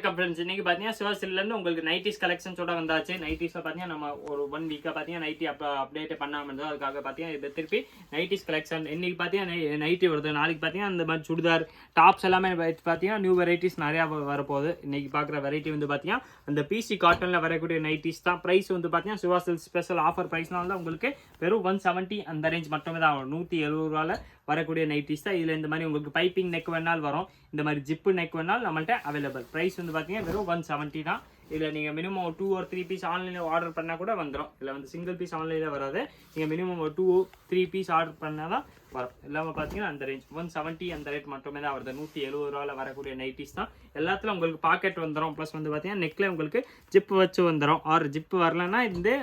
வணக்கம் ஃப்ரெண்ட்ஸ். இன்னைக்கு பார்த்தீங்கன்னா சிவசிலிருந்து உங்களுக்கு நைட்டிஸ் கலெக்ஷன்ஸோட வந்தாச்சு. நைட்டிஸில் பார்த்தீங்கன்னா நம்ம ஒரு 1 வீக்காக பார்த்தீங்கன்னா நைட்டி அப்டேட் பண்ணாமல் இருந்தோம். அதுக்காக பார்த்தீங்கன்னா இது திருப்பி நைட்டிஸ் கலெக்ஷன் இன்னைக்கு பார்த்தீங்கன்னா நைட்டி வருது. நாளைக்கு பார்த்தீங்கன்னா இந்த மாதிரி சுடிதார் டாப்ஸ் எல்லாமே பார்த்தீங்கன்னா நியூ வெரைட்டிஸ் நிறையா வரப்போகுது. இன்னைக்கு பார்க்குற வெரைட்டி வந்து பார்த்தீங்கன்னா அந்த பிசி காட்டனில் வரக்கூடிய நைட்டிஸ் தான். ப்ரைஸ் வந்து பார்த்தீங்கன்னா சிவாசில் ஸ்பெஷல் ஆஃபர் ப்ரைஸ்னால தான் உங்களுக்கு வெறும் 170 அந்த ரேஞ்ச் மட்டுமே தான் வரும். 170 ரூபாயில் வரக்கூடிய நைட்டிஸ் தான். இதில் இந்த மாதிரி உங்களுக்கு பைப்பிங் நெக் வேணால் வரும், இந்த மாதிரி ஜிப்பு நெக் வேணால் நம்மள்ட்ட அவைலபிள். ப்ரைஸ் வந்து பார்த்தீங்கன்னா வெறும் 170 தான். இதில் நீங்கள் மினிமம் 2 or 3 பீஸ் ஆன்லைனில் ஆர்டர் பண்ணால் கூட வந்துடும். இதில் வந்து சிங்கிள் பீஸ் ஆன்லைனில் வராது. நீங்கள் மினிமம் 2 or 3 பீஸ் ஆர்டர் பண்ணால் தான் வரும். இல்லாமல் பார்த்தீங்கன்னா அந்த ரேஞ்ச் 170 அந்த ரேட் மட்டுமே தான் வருது. 170 ரூபாயில் வரக்கூடிய நைட்டிஸ் தான். எல்லாத்துலையும் உங்களுக்கு பாக்கெட் வந்துடும். ப்ளஸ் வந்து பார்த்தீங்கன்னா நெக்கில் உங்களுக்கு ஜிப்பு வச்சு வந்துடும். ஆர் ஜிப்பு வரலன்னா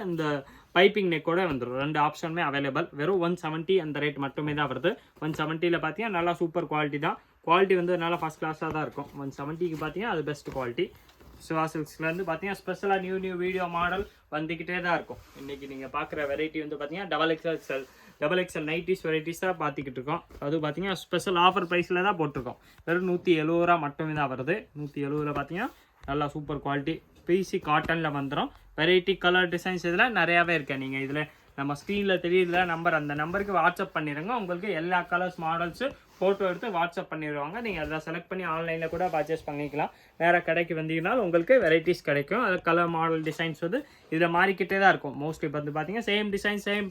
இந்த பைப்பிங் நெக்கோட வந்துடும். 2 ஆப்ஷனுமே அவைலபிள். வெறும் 170 அந்த ரேட் மட்டுமே தான் வருது. 170ல் பார்த்தீங்கன்னா நல்லா சூப்பர் குவாலிட்டி தான். குவாலிட்டி வந்து நல்லா ஃபஸ்ட் கிளாஸாக தான் இருக்கும். 170க்கு பார்த்தீங்கன்னா அது பெஸ்ட் குவாலிட்டி. சிவா சில்க்ஸ்லேருந்து பார்த்தீங்கன்னா ஸ்பெஷலாக நியூ வீடியோ மாடல் வந்துக்கிட்டே தான் இருக்கும். இன்றைக்கி நீங்கள் பார்க்குற வெரைட்டி வந்து பார்த்தீங்கன்னா டபுள் எக்ஸ்எல் நைட்டிஸ் வெரைட்டிஸ் தான் பார்த்துக்கிட்டு இருக்கோம். அது பார்த்தீங்கன்னா ஸ்பெஷல் ஆஃபர் ப்ரைஸில் தான் போட்டிருக்கோம். வெறும் 170 ரூபா மட்டுமே தான் வருது. 170ல் பார்த்தீங்கன்னா நல்லா சூப்பர் குவாலிட்டி பிசி காட்டனில் வந்துடும். வெரைட்டி கலர் டிசைன்ஸ் இதில் நிறையாவே இருக்குது. நீங்கள் இதில் நம்ம ஸ்க்ரீனில் தெரியல நம்பர், அந்த நம்பருக்கு வாட்ஸ்அப் பண்ணிடுங்க. உங்களுக்கு எல்லா கலர்ஸ் மாடல்ஸு ஃபோட்டோ எடுத்து வாட்ஸ்அப் பண்ணிடுவாங்க. நீங்கள் அதில் செலக்ட் பண்ணி ஆன்லைனில் கூட பர்ச்சேஸ் பண்ணிக்கலாம். வேறு கடைக்கு வந்தீங்கன்னா உங்களுக்கு வெரைட்டிஸ் கிடைக்கும். அது கலர் மாடல் டிசைன்ஸ் வந்து இதில் மாறிக்கிட்டே தான் இருக்கும். மோஸ்ட்லி வந்து பார்த்தீங்கன்னா சேம் டிசைன் சேம்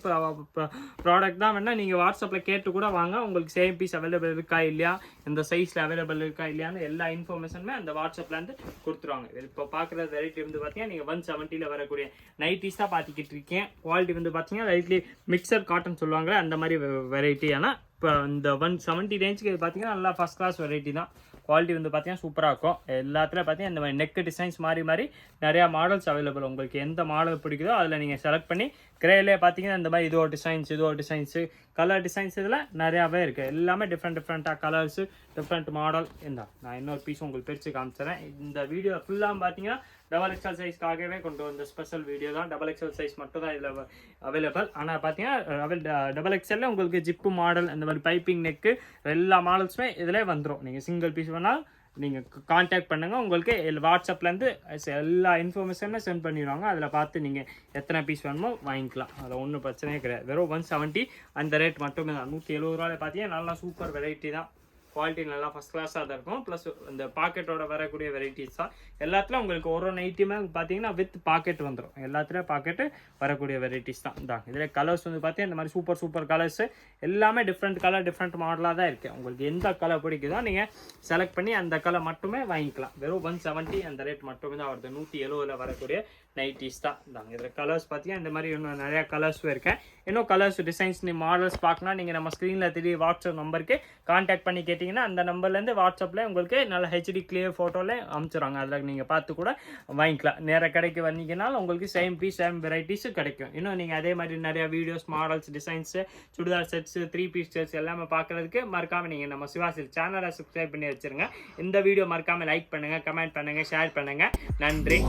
ப்ராடக்ட் தான். வேணால் நீங்கள் வாட்ஸ்அப்பில் கேட்டு கூட வாங்க. உங்களுக்கு சேம் பீஸ் அவைலபிள் இருக்கா இல்லையா, இந்த சைஸில் அவைலபிள் இருக்கா இல்லையான்னு எல்லா இன்ஃபர்மேஷனுமே அந்த வாட்ஸ்அப்லேருந்து கொடுத்துருவாங்க. இப்போ பார்க்குற வெரைட்டி வந்து பார்த்தீங்கன்னா நீங்கள் 170ல் வரக்கூடிய நைட்டிஸ் தான் பார்த்துக்கிட்டு இருக்கேன். குவாலிட்டி வந்து பார்த்தீங்கன்னா லைட்லி மிக்சர் காட்டன் சொல்லுவாங்க, அந்த மாதிரி வெரைட்டி. ஆனால் இப்போ இந்த 170 ரேஞ்சுக்கு பார்த்தீங்கன்னா நல்லா ஃபஸ்ட் கிளாஸ் வெரைட்டி தான். குவாலிட்டி வந்து பார்த்தீங்கன்னா சூப்பராக இருக்கும். எல்லாத்துலேயும் பார்த்தீங்கன்னா இந்த மாதிரி நெக் டிசைன்ஸ் மாறி நிறையா மாடல்ஸ் அவைலபிள். உங்களுக்கு எந்த மாடல் பிடிக்குதோ அதில் நீங்கள் செலக்ட் பண்ணி கிரேலே பார்த்தீங்கன்னா இந்த மாதிரி இது ஒரு டிசைன்ஸு கலர் டிசைன்ஸ் இதில் நிறையாவே இருக்குது. எல்லாமே டிஃப்ரெண்ட்டாக கலர்ஸு டிஃப்ரெண்ட் மாடல். நான் இன்னொரு பீஸ் உங்களுக்கு பிரித்து காமிச்சிடறேன். இந்த வீடியோ ஃபுல்லாக பார்த்தீங்கன்னா டபுள் எக்ஸ்எல் சைஸ்க்காகவே கொண்டு வந்த ஸ்பெஷல் வீடியோ தான். டபுள் எக்ஸ்எல் சைஸ் மட்டும் தான் இதில் அவைலபிள். ஆனால் பார்த்தீங்கன்னா டபுள் எக்ஸ்எல்ல உங்களுக்கு ஜிப்பு மாடல், அந்த மாதிரி பைப்பிங் நெக்கு எல்லா மாடல்ஸுமே இதில் வந்துடும். நீங்கள் சிங்கிள் பீஸ் வேணால் நீங்கள் கான்டாக்ட் பண்ணுங்கள். உங்களுக்கு வாட்ஸ்அப்லேருந்து எல்லா இன்ஃபர்மேஷனுமே சென்ட் பண்ணிடுவாங்க. அதில் பார்த்து நீங்கள் எத்தனை பீஸ் வேணுமோ வாங்கிக்கலாம். அதில் ஒன்றும் பிரச்சனையே கிடையாது. வெறும் 170 அந்த ரேட் மட்டுமே தான். 170 ரூபாயில் பார்த்தீங்கன்னா நல்லா சூப்பர் வெரைட்டி தான். குவாலிட்டி நல்லா ஃபஸ்ட் கிளாஸாக தான் இருக்கும். ப்ளஸ் இந்த பாக்கெட்டோட வரக்கூடிய வெரைட்டிஸ் தான். எல்லாத்துலையும் உங்களுக்கு ஒரு நைட்டியுமே பார்த்தீங்கன்னா வித் பாக்கெட் வந்துடும். எல்லாத்துலேயும் பாக்கெட்டு வரக்கூடிய வெரைட்டிஸ் தான். இதில் கலர்ஸ் வந்து பார்த்தீங்கன்னா இந்த மாதிரி சூப்பர் கலர்ஸு எல்லாமே டிஃப்ரெண்ட் மாடலாக தான் இருக்குது. உங்களுக்கு எந்த கலர் பிடிக்குதோ நீங்கள் செலக்ட் பண்ணி அந்த கலர் மட்டுமே வாங்கிக்கலாம். வெறும் 170 அந்த ரேட் மட்டுமே தான் வருது. 170ல் வரக்கூடிய நைட்டிஸ் தான். இதில் கலர்ஸ் பார்த்தீங்கன்னா இந்த மாதிரி இன்னும் நிறையா கலர்ஸும் இருக்கேன். இன்னும் கலர்ஸ் டிசைன்ஸ் மாடல்ஸ் பார்க்கணும். நீங்கள் நம்ம ஸ்க்ரீனில் தெரிய வாட்ஸ்அப் நம்பருக்கு கான்டாக்ட் பண்ணி கேட்டிங்கன்னா அந்த நம்பர்லேருந்து வாட்ஸ்அப்பில் உங்களுக்கு நல்ல ஹெச்டி கிளியர் ஃபோட்டோவில் அனுப்பிச்சிடுவாங்க. அதில் நீங்கள் பார்த்து கூட வாங்கிக்கலாம். நேராக கடைக்கு வந்தீங்கன்னாலும் உங்களுக்கு சேம் பீஸ் சேம் வெரைட்டிஸும் கிடைக்கும். இன்னும் நீங்கள் அதே மாதிரி நிறையா videos models designs churidar sets 3 piece sets எல்லாமே பார்க்குறதுக்கு மறக்காமல் நீங்கள் நம்ம சிவா சில்க்ஸ் சேனலை சப்ஸ்கிரைப் பண்ணி வச்சுருங்க. இந்த வீடியோ மறக்காமல் லைக் பண்ணுங்கள், கமெண்ட் பண்ணுங்கள், ஷேர் பண்ணுங்கள். நன்றி.